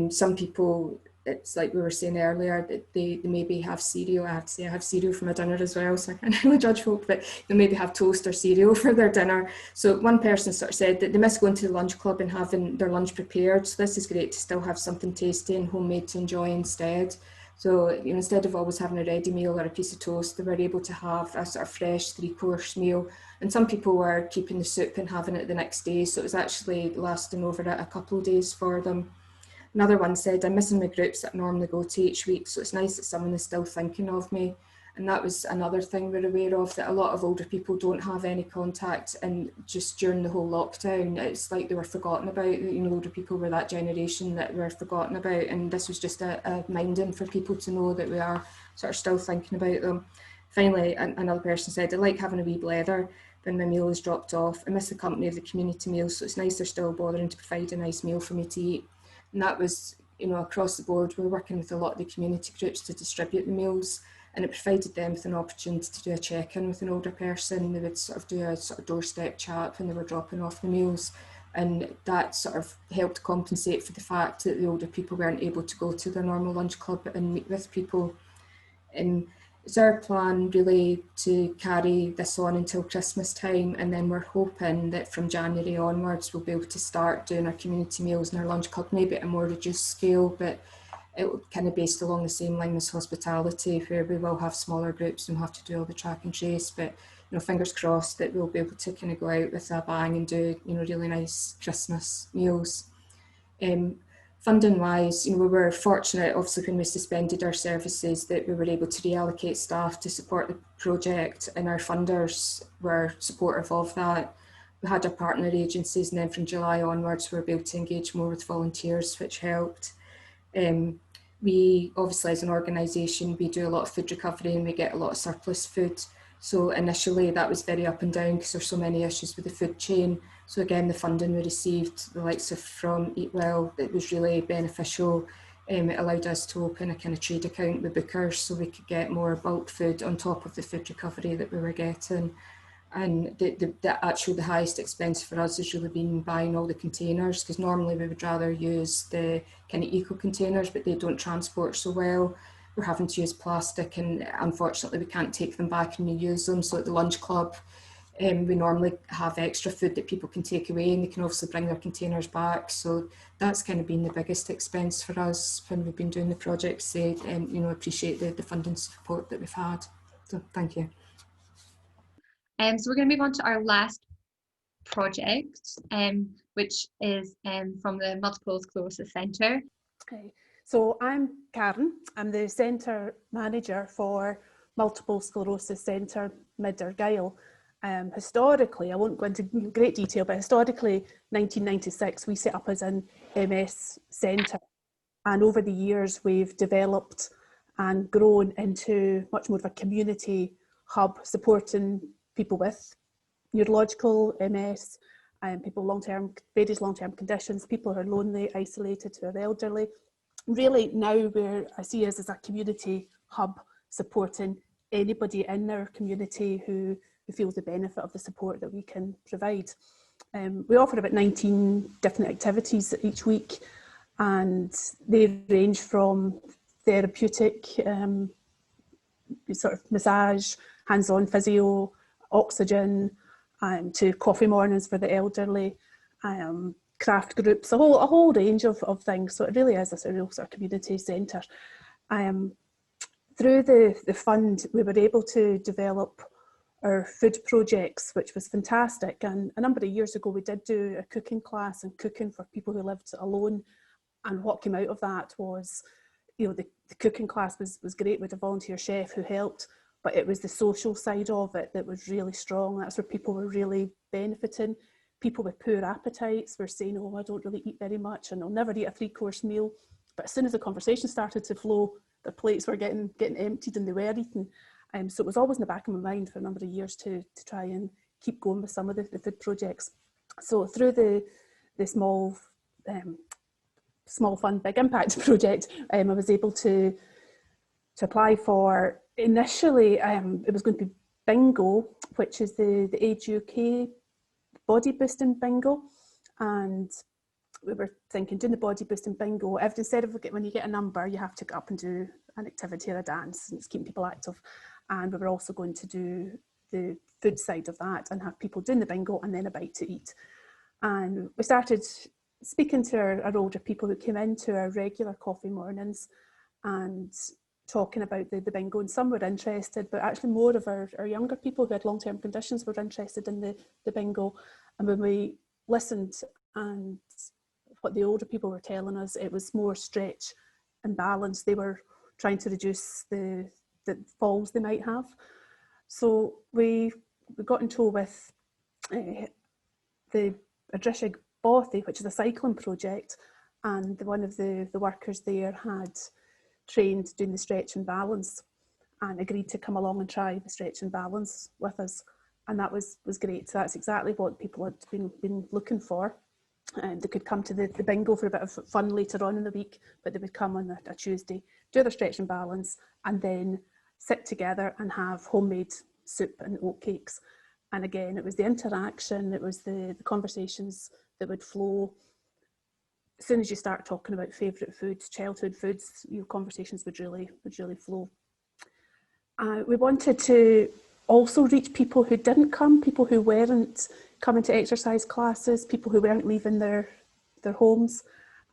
Some people, it's like we were saying earlier, that they maybe have cereal. I have to say I have cereal for my dinner as well, so I can't really judge folk, but they maybe have toast or cereal for their dinner. So one person sort of said that they miss going to the lunch club and having their lunch prepared. So this is great to still have something tasty and homemade to enjoy instead. So, you know, instead of always having a ready meal or a piece of toast, they were able to have a sort of fresh 3-course meal. And some people were keeping the soup and having it the next day, so it was actually lasting over a couple of days for them. Another one said, I'm missing my groups that I normally go to each week, so it's nice that someone is still thinking of me. And that was another thing we're aware of, that a lot of older people don't have any contact, and just during the whole lockdown, it's like they were forgotten about. You know, older people were that generation that were forgotten about, and this was just a minding for people to know that we are sort of still thinking about them. Finally, another person said, I like having a wee blether when my meal is dropped off. I miss the company of the community meals, so it's nice they're still bothering to provide a nice meal for me to eat. And that was, you know, across the board. We're working with a lot of the community groups to distribute the meals, and it provided them with an opportunity to do a check-in with an older person. They would sort of do a sort of doorstep chat when they were dropping off the meals, and that sort of helped compensate for the fact that the older people weren't able to go to their normal lunch club and meet with people. And it's our plan really to carry this on until Christmas time, and then we're hoping that from January onwards we'll be able to start doing our community meals in our lunch club, maybe at a more reduced scale, but it will kind of based along the same line as hospitality, where we will have smaller groups and we'll have to do all the track and trace. But, you know, fingers crossed that we'll be able to kind of go out with a bang and do, you know, really nice Christmas meals. Funding wise, you know, we were fortunate, obviously, when we suspended our services, that we were able to reallocate staff to support the project, and our funders were supportive of that. We had our partner agencies, and then from July onwards we were able to engage more with volunteers, which helped. We obviously, as an organisation, we do a lot of food recovery and we get a lot of surplus food. So initially that was very up and down because there's so many issues with the food chain. So again, the funding we received, the likes of from Eat Well, it was really beneficial. It allowed us to open a kind of trade account with Bookers so we could get more bulk food on top of the food recovery that we were getting. And the highest expense for us has really been buying all the containers, because normally we would rather use the kind of eco containers, but they don't transport so well. We're having to use plastic, and unfortunately we can't take them back and reuse them. So at the lunch club, we normally have extra food that people can take away, and they can obviously bring their containers back. So that's kind of been the biggest expense for us when we've been doing the project. So, you know, appreciate the funding support that we've had. So thank you. So we're going to move on to our last project, which is from the Multiple Sclerosis Centre. Okay, so I'm Karen. I'm the Centre Manager for Multiple Sclerosis Centre Mid Argyll. Historically, I won't go into great detail, but historically, 1996, we set up as an MS centre. And over the years, we've developed and grown into much more of a community hub supporting people with neurological MS, people various long-term conditions, people who are lonely, isolated, who are elderly. Really now where I see us as a community hub supporting anybody in their community who feels the benefit of the support that we can provide. We offer about 19 different activities each week, and they range from therapeutic, sort of massage, hands-on physio, oxygen, to coffee mornings for the elderly, craft groups, a whole range of things. So it really is a real sort of community centre. Through the fund, we were able to develop our food projects, which was fantastic. And a number of years ago, we did do a cooking class and cooking for people who lived alone. And what came out of that was, you know, the cooking class was great with a volunteer chef who helped, but it was the social side of it that was really strong. That's where people were really benefiting. People with poor appetites were saying, oh, I don't really eat very much and I'll never eat a 3-course meal. But as soon as the conversation started to flow, their plates were getting emptied and they were eating. So it was always in the back of my mind for a number of years to try and keep going with some of the food projects. So through the small fund, big impact project, I was able to apply for, initially it was going to be bingo, which is the Age UK body boosting bingo. And we were thinking, doing the body boosting bingo, instead of when you get a number, you have to get up and do an activity or a dance, and it's keeping people active. And we were also going to do the food side of that and have people doing the bingo and then a bite to eat. And we started speaking to our older people who came into our regular coffee mornings, and talking about the bingo, and some were interested, but actually more of our younger people who had long-term conditions were interested in the bingo. And when we listened and what the older people were telling us, it was more stretch and balance. They were trying to reduce the falls they might have. So we got in touch with the Adrishig Bothy, which is a cycling project, and one of the workers there had trained doing the stretch and balance and agreed to come along and try the stretch and balance with us, and that was great. So that's exactly what people had been looking for. And they could come to the bingo for a bit of fun later on in the week, but they would come on a Tuesday, do their stretch and balance, and then sit together and have homemade soup and oat cakes. And again, it was the interaction, it was the conversations that would flow. As soon as you start talking about favourite foods, childhood foods, your conversations would really flow. We wanted to also reach people who didn't come, people who weren't coming to exercise classes, people who weren't leaving their homes,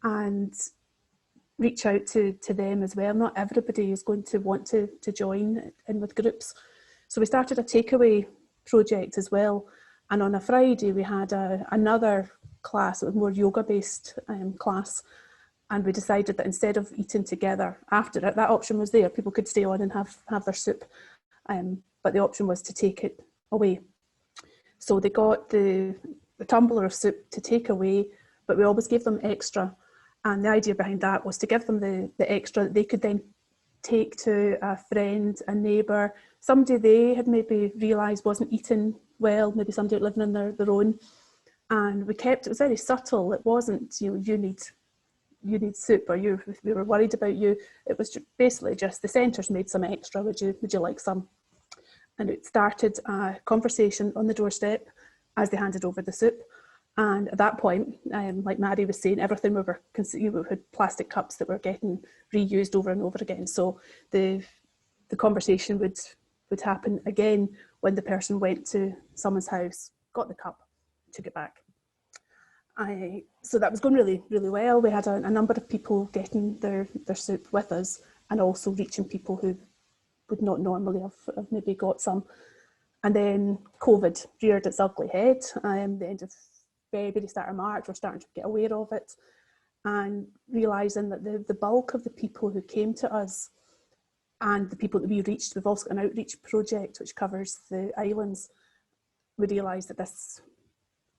and reach out to them as well. Not everybody is going to want to join in with groups. So we started a takeaway project as well. And on a Friday, we had another class, it was more yoga-based class. And we decided that instead of eating together after it, that option was there. People could stay on and have their soup. But the option was to take it away. So they got the tumbler of soup to take away, but we always gave them extra. And the idea behind that was to give them the extra that they could then take to a friend, a neighbour, somebody they had maybe realised wasn't eating well, maybe somebody living on their own. And we kept, it was very subtle. It wasn't, you need soup, or we were worried about you. It was basically just the centres made some extra, would you like some? And it started a conversation on the doorstep as they handed over the soup. And at that point, like Mary was saying, everything we had plastic cups that were getting reused over and over again. So the conversation would happen again when the person went to someone's house, got the cup, took it back. So that was going really, really well. We had a number of people getting their soup with us, and also reaching people who would not normally have maybe got some. And then COVID reared its ugly head. The end of February, start of March, we're starting to get aware of it, and realising that the bulk of the people who came to us and the people that we reached, we've also got an outreach project which covers the islands. We realised that this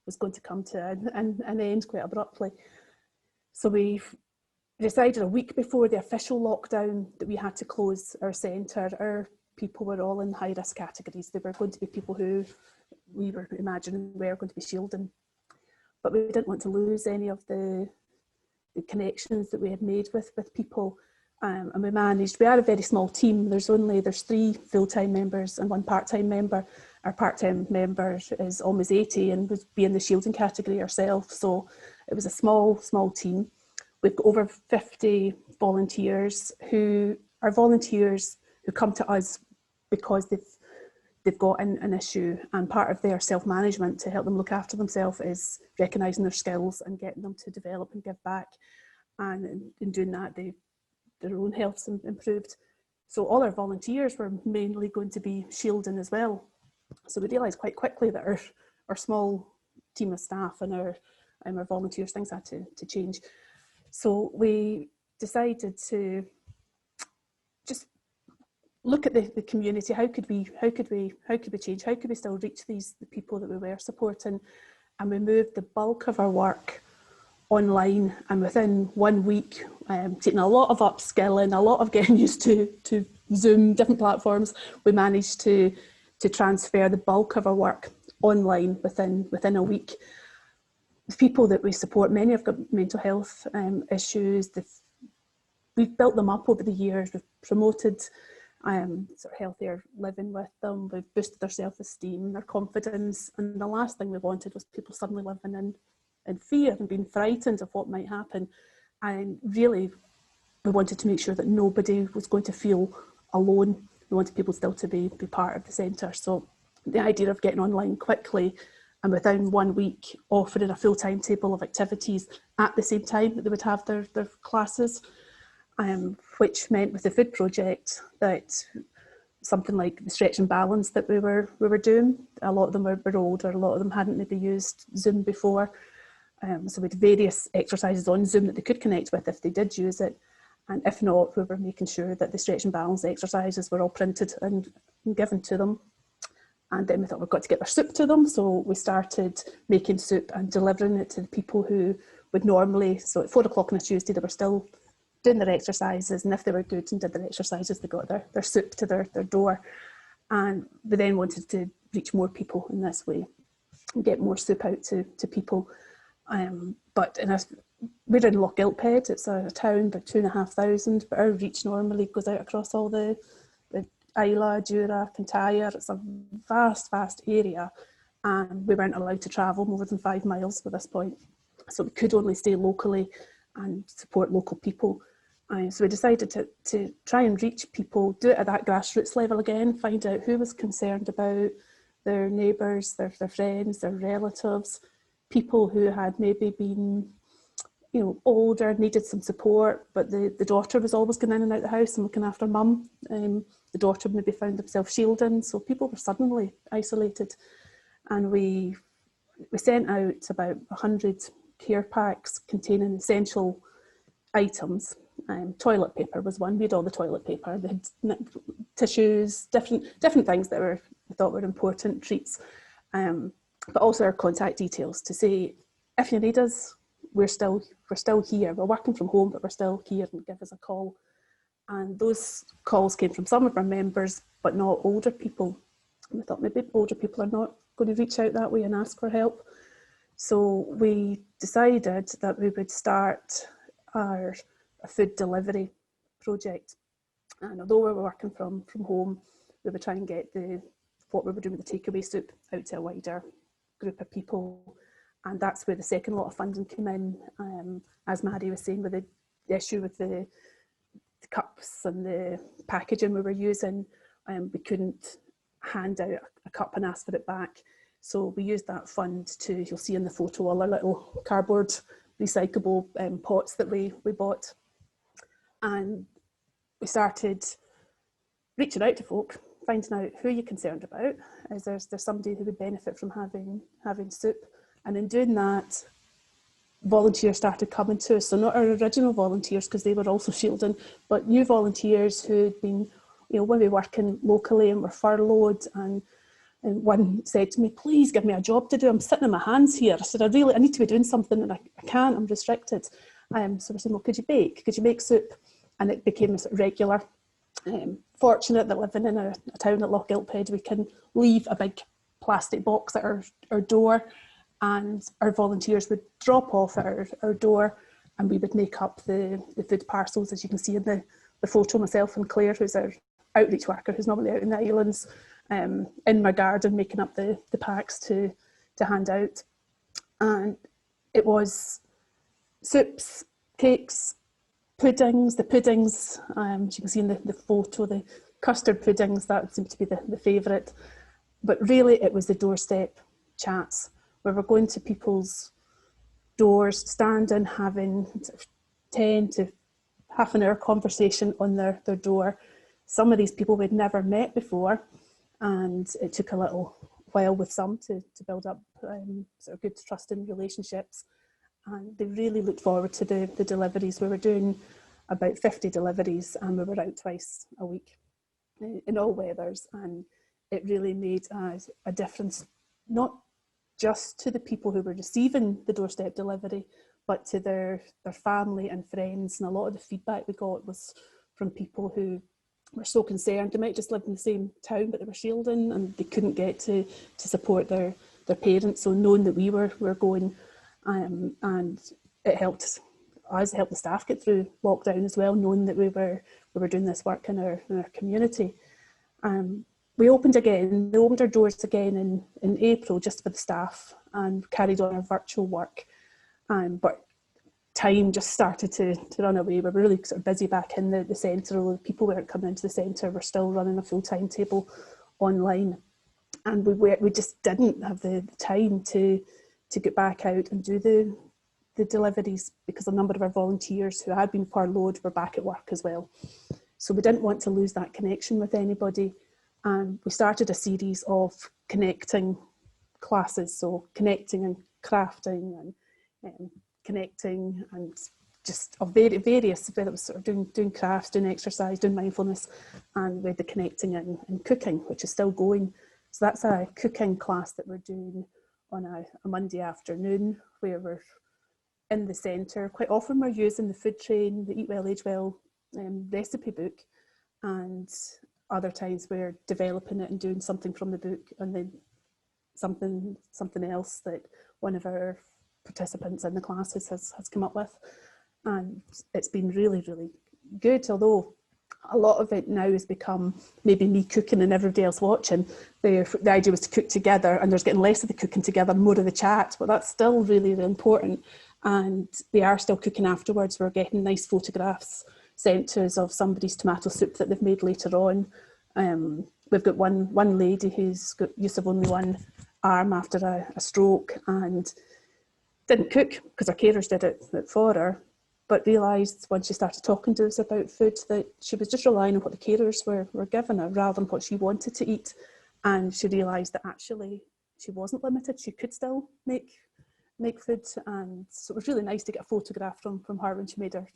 was going to come to an end quite abruptly. So we decided a week before the official lockdown that we had to close our centre. Our people were all in high risk categories. They were going to be people who we were imagining were going to be shielding. But we didn't want to lose any of the connections that we had made with people. And we are a very small team. There's 3 full-time members and 1 part-time member. Our part-time member is almost 80 and would be in the shielding category herself. So it was a small team. We've got over 50 volunteers who come to us because they've got an issue, and part of their self-management to help them look after themselves is recognising their skills and getting them to develop and give back. And in doing that, their own health's improved. So all our volunteers were mainly going to be shielding as well. So we realised quite quickly that our small team of staff and our volunteers, things had to change. So we decided to just look at the community. How could we change? How could we still reach the people that we were supporting? And we moved the bulk of our work online, and within 1 week, taking a lot of upskilling, a lot of getting used to Zoom, different platforms, we managed to transfer the bulk of our work online within a week. The people that we support, many have got mental health issues. We've built them up over the years. We've promoted sort of healthier living with them. We've boosted their self-esteem, their confidence, and the last thing we wanted was people suddenly living in fear and being frightened of what might happen. And really, we wanted to make sure that nobody was going to feel alone. We wanted people still to be part of the centre. So the idea of getting online quickly and within 1 week offering a full timetable of activities at the same time that they would have their classes, which meant with the food project that something like the stretch and balance that we were doing, a lot of them were older, a lot of them hadn't maybe used Zoom before. So we had various exercises on Zoom that they could connect with if they did use it. And if not, we were making sure that the stretch and balance exercises were all printed and given to them. And then we thought we've got to get their soup to them. So we started making soup and delivering it to the people who would normally, so at 4 o'clock on a Tuesday, they were still doing their exercises. And if they were good and did their exercises, they got their soup to their door. And we then wanted to reach more people in this way and get more soup out to people. But we're in Lochgilphead, it's a town about 2,500, but our reach normally goes out across all the Islay, Jura, Kintyre. It's a vast area, and we weren't allowed to travel more than 5 miles at this point. So we could only stay locally and support local people. So we decided to try and reach people, do it at that grassroots level again, find out who was concerned about their neighbours, their friends, their relatives, people who had maybe been older, needed some support, but the daughter was always going in and out the house and looking after mum. The daughter maybe found themselves shielding, so people were suddenly isolated. And we sent out about 100 care packs containing essential items. Toilet paper was one. We had all the toilet paper. They had tissues, different things that we thought were important treats, but also our contact details to say, if you need us, we're still here. We're working from home, but we're still here, and give us a call. And those calls came from some of our members, but not older people. And we thought maybe older people are not going to reach out that way and ask for help. So we decided that we would start a food delivery project. And although we were working from home, we would try and get what we were doing with the takeaway soup out to a wider group of people. And that's where the second lot of funding came in. As Maddie was saying, with the issue with the cups and the packaging we were using, we couldn't hand out a cup and ask for it back. So we used that fund to, you'll see in the photo, all our little cardboard recyclable pots that we bought. And we started reaching out to folk, finding out who you're concerned about. Is there somebody who would benefit from having soup? And in doing that, volunteers started coming to us. So not our original volunteers, because they were also shielding, but new volunteers who'd been, when we were working locally and were furloughed. And one said to me, please give me a job to do. I'm sitting on my hands here. I said, I need to be doing something, and I can't, I'm restricted. So we're saying, well, could you bake? Could you make soup? And it became a sort of regular. Fortunate that living in a town at Lochgilphead, we can leave a big plastic box at our door, and our volunteers would drop off at our door, and we would make up the food parcels, as you can see in the photo. Myself and Claire, who's our outreach worker, who's normally out in the islands, in my garden making up the packs to hand out. And it was soups, cakes, puddings. The puddings, as you can see in the photo, the custard puddings, that seemed to be the favourite. But really it was the doorstep chats, where we're going to people's doors, standing, having 10 to half an hour conversation on their door. Some of these people we'd never met before, and it took a little while with some to build up sort of good trusting relationships. And they really looked forward to the deliveries. We were doing about 50 deliveries, and we were out twice a week in all weathers, and it really made a difference, not just to the people who were receiving the doorstep delivery, but to their family and friends. And a lot of the feedback we got was from people who were so concerned. They might just live in the same town, but they were shielding and they couldn't get to support their parents. So knowing that we were going, and it helped us, helped the staff get through lockdown as well, knowing that we were doing this work in our community. We opened our doors again in April, just for the staff, and carried on our virtual work. But time just started to run away. We were really sort of busy back in the centre, although people weren't coming into the centre. We're still running a full timetable online. And we just didn't have the time to get back out and do the the deliveries because a number of our volunteers who had been furloughed were back at work as well. So we didn't want to lose that connection with anybody. And we started a series of connecting classes, so connecting and crafting and connecting and just of various, whether it was sort of doing crafts, doing exercise, doing mindfulness, and with the connecting and cooking, which is still going. So that's a cooking class that we're doing on a Monday afternoon, where we're in the centre. Quite often we're using the food train, the Eat Well, Age Well recipe book, and other times we're developing it and doing something from the book, and then something else that one of our participants in the classes has come up with. And it's been really, really good, although a lot of it now has become maybe me cooking and everybody else watching. The idea was to cook together, and there's getting less of the cooking together, more of the chat, but that's still really, really important. And they are still cooking afterwards. We're getting nice photographs sent to us of somebody's tomato soup that they've made later on. We've got one lady who's got use of only one arm after a stroke and didn't cook because her carers did it for her, but realised when she started talking to us about food that she was just relying on what the carers were giving her rather than what she wanted to eat. And she realised that actually she wasn't limited, she could still make food. And so it was really nice to get a photograph from her when she made her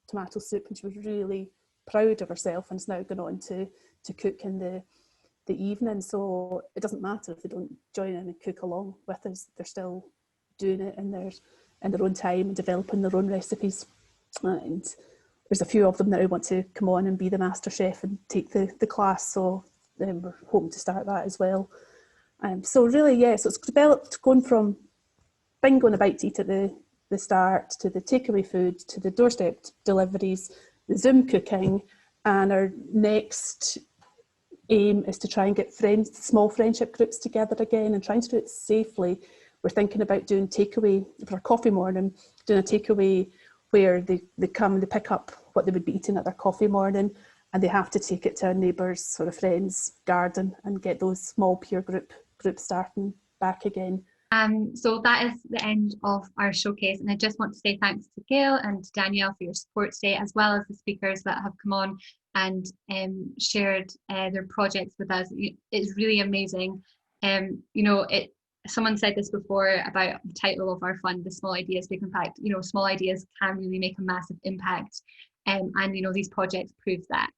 tomato soup, and she was really proud of herself and is now going on to cook in the evening. So it doesn't matter if they don't join in and cook along with us, they're still doing it in their own time and developing their own recipes. And there's a few of them that want to come on and be the master chef and take the class, so we're hoping to start that as well. So really, yeah, so it's developed going from bingo and a bite to eat at the start, to the takeaway food, to the doorstep deliveries, the Zoom cooking, and our next aim is to try and get small friendship groups together again and trying to do it safely. We're thinking about doing takeaway for our coffee morning, doing a takeaway where they come and they pick up what they would be eating at their coffee morning, and they have to take it to a neighbour's sort of friend's garden and get those small peer groups starting back again. So that is the end of our showcase, and I just want to say thanks to Gail and to Danielle for your support today, as well as the speakers that have come on and shared their projects with us. It's really amazing. Someone said this before about the title of our fund, The Small Ideas Big Impact. Small ideas can really make a massive impact, and these projects prove that.